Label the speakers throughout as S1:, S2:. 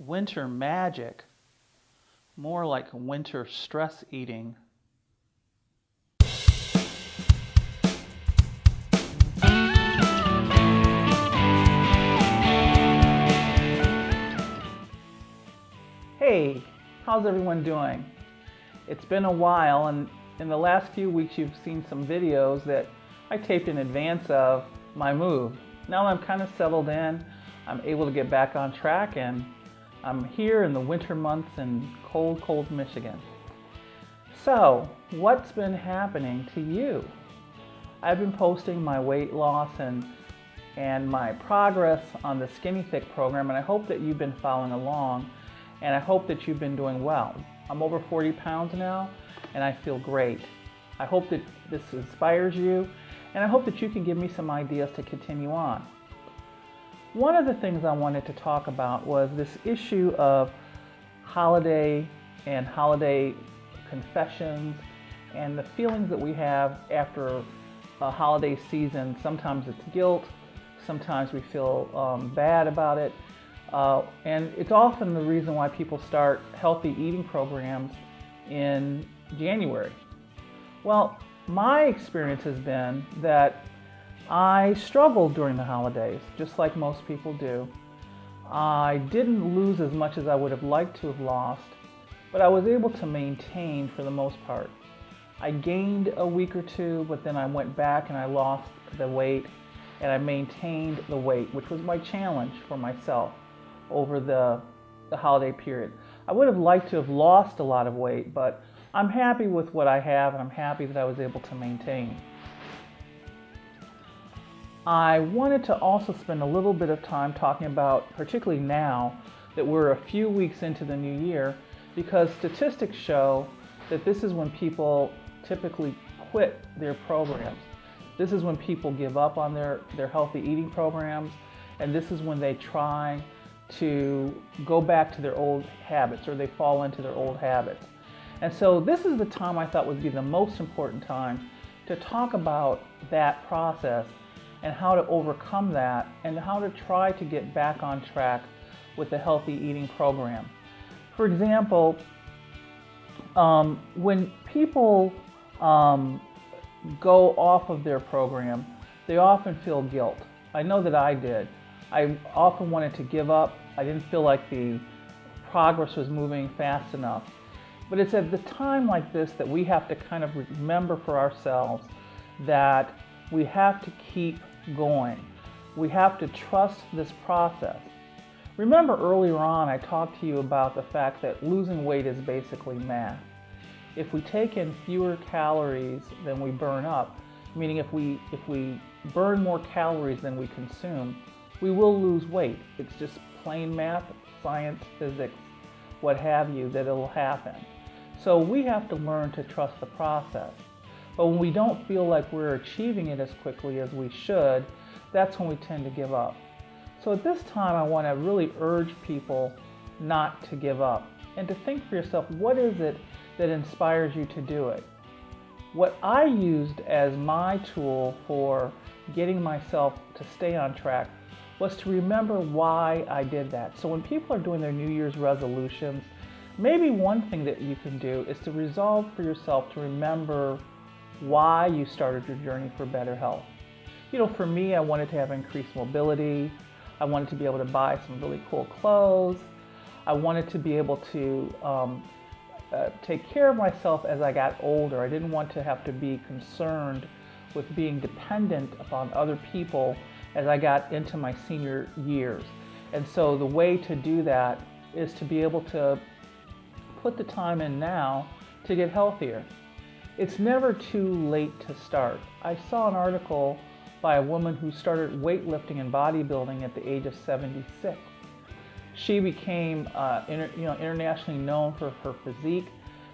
S1: winter magic, more like winter stress eating. Hey, how's everyone doing? It's been a while, and in the last few weeks you've seen some videos that I taped in advance of my move. Now I'm kind of settled in, I'm able to get back on track, and I'm here in the winter months in cold Michigan. So, what's been happening to you? I've been posting my weight loss and my progress on the Skinnythick program, and I hope that you've been following along, and I hope that you've been doing well. I'm over 40 pounds now, and I feel great. I hope that this inspires you, and I hope that you can give me some ideas to continue on. One of the things I wanted to talk about was this issue of holiday and holiday confessions and the feelings that we have after a holiday season. Sometimes it's guilt, sometimes we feel bad about it, and it's often the reason why people start healthy eating programs in January. Well, my experience has been that I struggled during the holidays, just like most people do. I didn't lose as much as I would have liked to have lost, but I was able to maintain for the most part. I gained a week or two, but then I went back and I lost the weight, and I maintained the weight, which was my challenge for myself over the holiday period. I would have liked to have lost a lot of weight, but I'm happy with what I have, and I'm happy that I was able to maintain. I wanted to also spend a little bit of time talking about, particularly now that we're a few weeks into the new year, because statistics show that this is when people typically quit their programs. This is when people give up on their healthy eating programs, and this is when they try to go back to their old habits, or they fall into their old habits. And so this is the time I thought would be the most important time to talk about that process and how to overcome that and how to try to get back on track with the healthy eating program. For example, when people go off of their program, they often feel guilt. I know that I did. I often wanted to give up. I didn't feel like the progress was moving fast enough. But it's at the time like this that we have to kind of remember for ourselves that we have to keep going. We have to trust this process. Remember earlier on I talked to you about the fact that losing weight is basically math. If we take in fewer calories than we burn up, meaning if we burn more calories than we consume, we will lose weight. It's just plain math, science, physics, what have you, that it'll happen. So we have to learn to trust the process. But when we don't feel like we're achieving it as quickly as we should, that's when we tend to give up. So at this time, I want to really urge people not to give up and to think for yourself, what is it that inspires you to do it? What I used as my tool for getting myself to stay on track was to remember why I did that. So when people are doing their New Year's resolutions, maybe one thing that you can do is to resolve for yourself to remember why you started your journey for better health. You know, for me, I wanted to have increased mobility. I wanted to be able to buy some really cool clothes. I wanted to be able to take care of myself as I got older. I didn't want to have to be concerned with being dependent upon other people as I got into my senior years. And so the way to do that is to be able to put the time in now to get healthier. It's never too late to start. I saw an article by a woman who started weightlifting and bodybuilding at the age of 76. She became internationally known for her physique,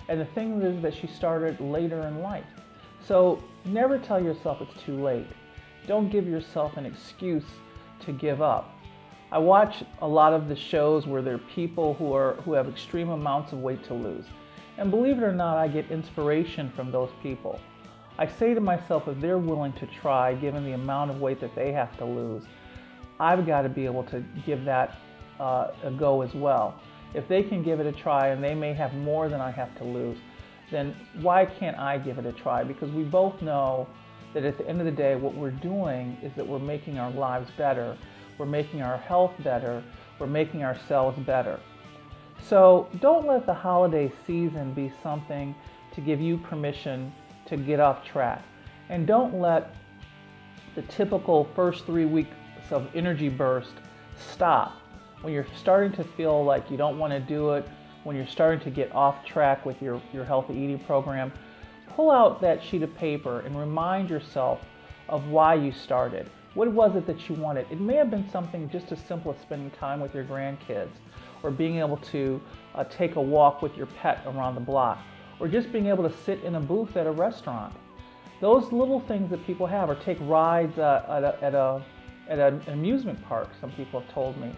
S1: and the thing is that she started later in life. So never tell yourself it's too late. Don't give yourself an excuse to give up. I watch a lot of the shows where there are people who have extreme amounts of weight to lose. And believe it or not, I get inspiration from those people. I say to myself, if they're willing to try, given the amount of weight that they have to lose, I've got to be able to give that a go as well. If they can give it a try and they may have more than I have to lose, then why can't I give it a try? Because we both know that at the end of the day, what we're doing is that we're making our lives better, we're making our health better, we're making ourselves better. So don't let the holiday season be something to give you permission to get off track. And don't let the typical first 3 weeks of energy burst stop. When you're starting to feel like you don't want to do it, when you're starting to get off track with your healthy eating program, pull out that sheet of paper and remind yourself of why you started. What was it that you wanted? It may have been something just as simple as spending time with your grandkids, or being able to take a walk with your pet around the block, or just being able to sit in a booth at a restaurant. Those little things that people have, or take rides at an amusement park, some people have told me.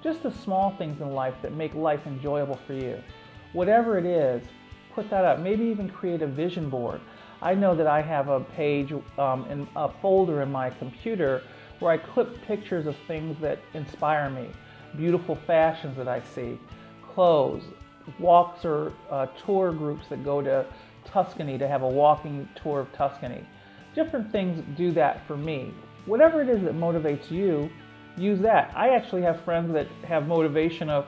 S1: Just the small things in life that make life enjoyable for you. Whatever it is, put that up. Maybe even create a vision board. I know that I have a page in a folder in my computer where I clip pictures of things that inspire me, beautiful fashions that I see, clothes, walks or tour groups that go to Tuscany to have a walking tour of Tuscany. Different things do that for me. Whatever it is that motivates you, use that. I actually have friends that have motivation of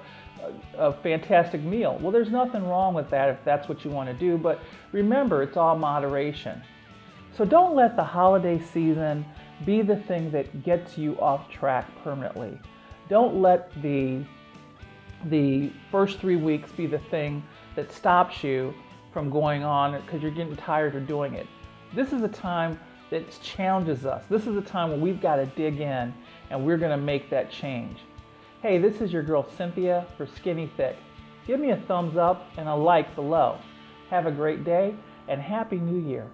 S1: a fantastic meal. Well, there's nothing wrong with that if that's what you want to do, but remember, it's all moderation. So don't let the holiday season be the thing that gets you off track permanently. Don't let the first 3 weeks be the thing that stops you from going on because you're getting tired of doing it. This is a time that challenges us. This is a time when we've got to dig in and we're going to make that change. Hey, this is your girl Cynthia for Skinnythick. Give me a thumbs up and a like below. Have a great day and Happy New Year.